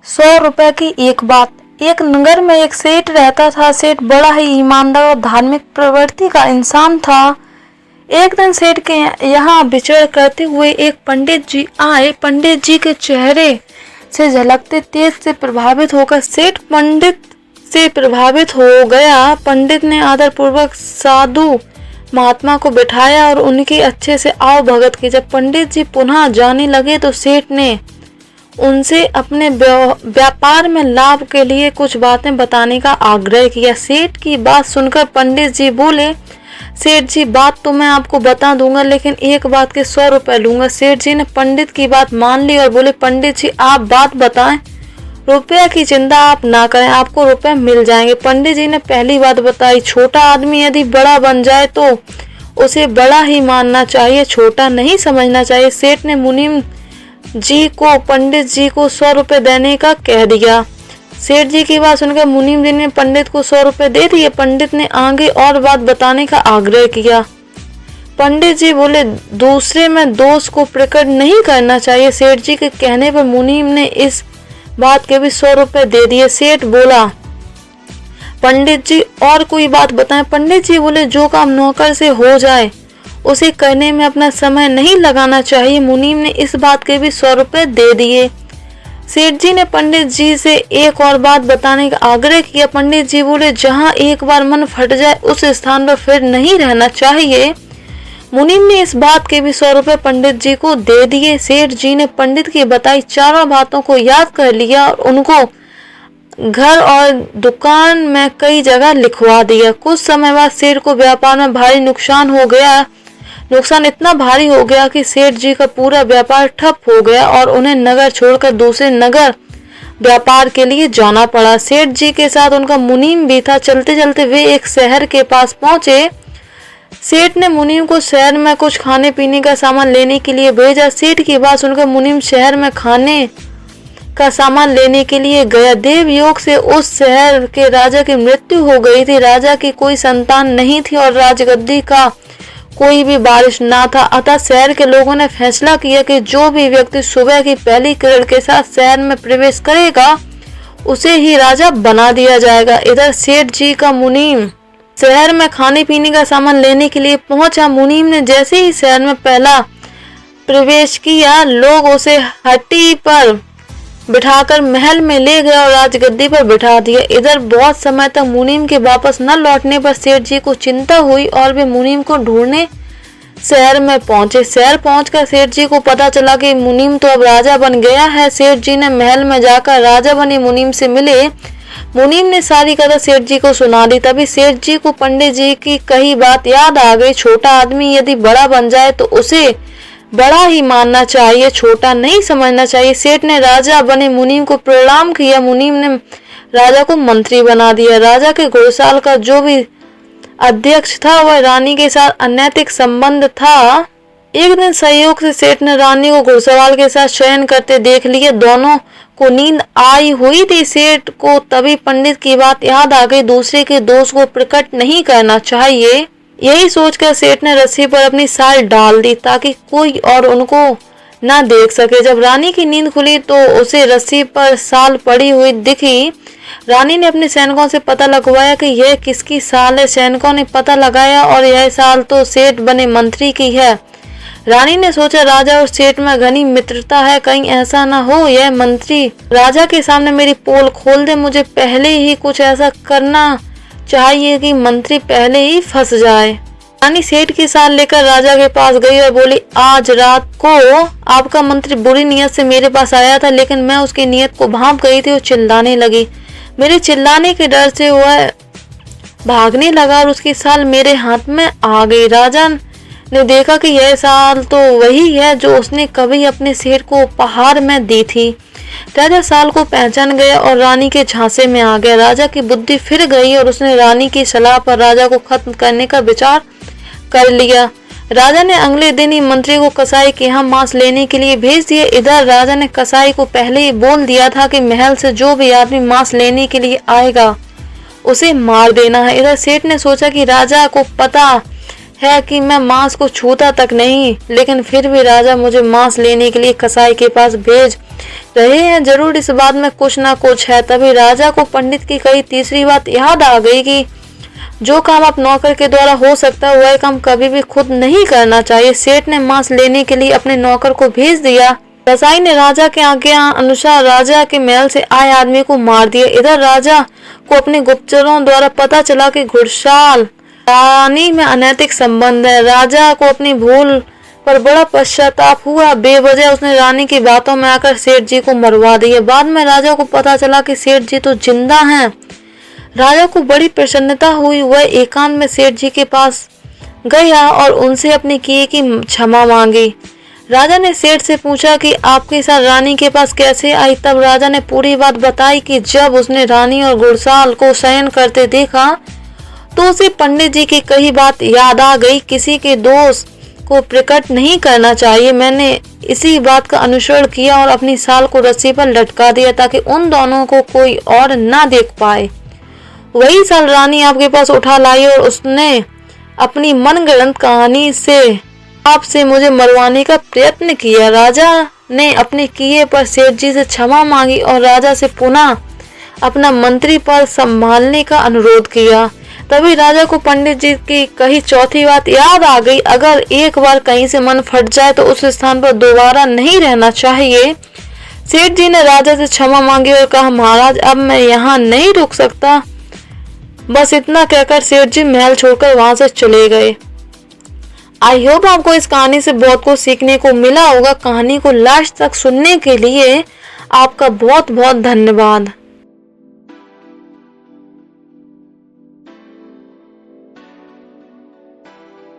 100 रुपए की एक बात। एक नगर में एक सेठ रहता था। सेठ बड़ा ही ईमानदार और धार्मिक प्रवृत्ति का इंसान था। एक दिन सेठ के यहाँ विचरण करते हुए एक पंडित जी आए। पंडित जी के चेहरे से झलकते तेज से प्रभावित होकर सेठ पंडित से प्रभावित हो गया। पंडित ने आदरपूर्वक साधु महात्मा को बिठाया और उनकी अच्छे से आओ भगत की। जब पंडित जी पुनः जाने लगे तो सेठ ने उनसे अपने व्यापार में लाभ के लिए कुछ बातें बताने का आग्रह किया। सेठ की बात सुनकर पंडित जी बोले, सेठ जी बात तो मैं आपको बता दूंगा, लेकिन एक बात के 100 रुपए लूंगा। सेठ जी ने पंडित की बात मान ली और बोले, पंडित जी आप बात बताएं, रुपये की चिंता आप ना करें, आपको रुपए मिल जाएंगे। पंडित जी ने पहली बात बताई, छोटा आदमी यदि बड़ा बन जाए तो उसे बड़ा ही मानना चाहिए, छोटा नहीं समझना चाहिए। सेठ ने मुनीम जी को पंडित जी को 100 रुपए देने का कह दिया। सेठ जी की बात सुनकर मुनीम जी ने पंडित को 100 रुपए दे दिए। पंडित ने आगे और बात बताने का आग्रह किया। पंडित जी बोले, दूसरे में दोष को प्रकट नहीं करना चाहिए। सेठ जी के कहने पर मुनीम ने इस बात के भी 100 रुपए दे दिए। सेठ बोला, पंडित जी और कोई बात बताएं। पंडित जी बोले, जो काम नौकर से हो जाए उसे करने में अपना समय नहीं लगाना चाहिए। मुनीम ने इस बात के भी 100 रुपए दे दिए। सेठ जी ने पंडित जी से एक और बात बताने का आग्रह किया। पंडित जी बोले, जहां एक बार मन फट जाए उस स्थान पर फिर नहीं रहना चाहिए। मुनीम ने इस बात के भी 100 रुपए पंडित जी को दे दिए। सेठ जी ने पंडित की बताई चारों बातों को याद कर लिया और उनको घर और दुकान में कई जगह लिखवा दिया। कुछ समय बाद सेठ को व्यापार में भारी नुकसान हो गया। नुकसान इतना भारी हो गया कि सेठ जी का पूरा व्यापार ठप हो गया और उन्हें नगर छोड़कर दूसरे नगर व्यापार के लिए जाना पड़ा। सेठ जी के साथ उनका मुनीम भी था। चलते चलते वे एक शहर के पास पहुंचे। सेठ ने मुनीम को शहर में कुछ खाने पीने का सामान लेने के लिए भेजा। सेठ की बात सुनकर मुनीम शहर में खाने का सामान लेने के लिए गया। देव योग से उस शहर के राजा की मृत्यु हो गई थी। राजा की कोई संतान नहीं थी और राजगद्दी का कोई भी वारिस ना था। अतः शहर के लोगों ने फैसला किया कि जो भी व्यक्ति सुबह की पहली किरण के साथ शहर में प्रवेश करेगा उसे ही राजा बना दिया जाएगा। इधर सेठ जी का मुनीम शहर में खाने पीने का सामान लेने के लिए पहुंचा। मुनीम ने जैसे ही शहर में पहला प्रवेश किया, लोग उसे हट्टी पर बिठाकर महल में ले गया और राजगद्दी पर बिठा दिया। इधर बहुत समय तक मुनीम के वापस न लौटने पर सेठ जी को चिंता हुई और वे मुनीम को ढूंढने शहर में पहुंचे। शहर पहुंचकर सेठ जी को पता चला कि मुनीम तो अब राजा बन गया है। सेठ जी ने महल में जाकर राजा बने मुनीम से मिले। मुनीम ने सारी कथा सेठ जी को सुना दी। तभी सेठ जी को पंडित जी की कही बात याद आ गई। छोटा आदमी यदि बड़ा बन जाए तो उसे बड़ा ही मानना चाहिए, छोटा नहीं समझना चाहिए। सेठ ने राजा बने मुनीम को प्रणाम किया। मुनीम ने राजा को मंत्री बना दिया। राजा के घुड़साल का जो भी अध्यक्ष था वह रानी के साथ अनैतिक संबंध था। एक दिन संयोग से सेठ ने रानी को घुड़सवार के साथ शयन करते देख लिया। दोनों को नींद आई हुई थी। सेठ को तभी पंडित की बात याद आ गई, दूसरे के दोष को प्रकट नहीं करना चाहिए। यही सोचकर सेठ ने रस्सी पर अपनी साल डाल दी ताकि कोई और उनको ना देख सके। जब रानी की नींद खुली तो उसे रस्सी पर साल पड़ी हुई दिखी। रानी ने अपने सैनिकों से पता लगवाया कि यह किसकी साल है। सैनिकों ने पता लगाया और यह साल तो सेठ बने मंत्री की है। रानी ने सोचा, राजा और सेठ में घनी मित्रता है, कहीं ऐसा ना हो यह मंत्री राजा के सामने मेरी पोल खोल दे। मुझे पहले ही कुछ ऐसा करना चाहिए कि मंत्री पहले ही फंस जाए। रानी सेठ की साल लेकर राजा के पास गई और बोली, आज रात को आपका मंत्री बुरी नीयत से मेरे पास आया था, लेकिन मैं उसकी नीयत को भांप गई थी और चिल्लाने लगी। मेरे चिल्लाने के डर से वह भागने लगा और उसकी साल मेरे हाथ में आ गई। राजा ने देखा कि यह साल तो वही है जो उसने कभी अपने सेठ को उपहार में दी थी। राजा साल को पहचान गया और रानी के झांसे में आ गया। राजा की बुद्धि फिर गई और उसने रानी की सलाह पर राजा को खत्म करने का विचार कर लिया। राजा ने अगले दिन ही मंत्री को कसाई के यहाँ मांस लेने के लिए भेज दिया। इधर राजा ने कसाई को पहले ही बोल दिया था कि महल से जो भी आदमी मांस लेने के लिए आएगा उसे मार देना है। इधर सेठ ने सोचा कि राजा को पता है कि मैं मांस को छूता तक नहीं, लेकिन फिर भी राजा मुझे मांस लेने के लिए कसाई के पास भेज रहे हैं। जरूर इस बात में कुछ ना कुछ है। तभी राजा को पंडित की कही तीसरी बात याद आ गई कि जो काम आप नौकर के द्वारा हो सकता है वह काम कभी भी खुद नहीं करना चाहिए। सेठ ने मांस लेने के लिए अपने नौकर को भेज दिया। कसाई ने राजा के आज्ञा अनुसार राजा के महल से आए आदमी को मार दिया। इधर राजा को अपने गुप्तचरों द्वारा पता चला कि घुड़साल रानी में अनैतिक संबंध है। राजा को अपनी भूल पर बड़ा पश्चाताप हुआ। बेवजह उसने रानी की बातों में आकर सेठ जी को मरवा दिया। बाद में राजा को पता चला कि सेठ जी तो जिंदा हैं। राजा को बड़ी प्रसन्नता हुई। वह एकांत में सेठ जी के पास गया और उनसे अपने किए की क्षमा मांगी। राजा ने सेठ से पूछा कि आपके साथ रानी के पास कैसे आई। तब राजा ने पूरी बात बताई कि जब उसने रानी और घुड़साल को शयन करते देखा तो उसे पंडित जी की कही बात याद आ गई। किसी के दोष को प्रकट नहीं करना चाहिए। मैंने इसी बात का अनुसरण किया और अपनी साल को रस्सी पर लटका दिया ताकि उन दोनों को कोई और ना देख पाए। वही साल रानी आपके पास उठा लाई और उसने अपनी मनगढ़ंत कहानी से आपसे मुझे मरवाने का प्रयत्न किया। राजा ने अपने किए पर सेठ जी से क्षमा मांगी और राजा से पुनः अपना मंत्री पद संभालने का अनुरोध किया। तभी राजा को पंडित जी की कही चौथी बात याद आ गई। अगर एक बार कहीं से मन फट जाए तो उस स्थान पर दोबारा नहीं रहना चाहिए। सेठ जी ने राजा से क्षमा मांगी और कहा, महाराज अब मैं यहाँ नहीं रुक सकता। बस इतना कहकर सेठ जी महल छोड़कर वहां से चले गए। आई होप आपको इस कहानी से बहुत कुछ सीखने को मिला होगा। कहानी को लास्ट तक सुनने के लिए आपका बहुत बहुत धन्यवाद।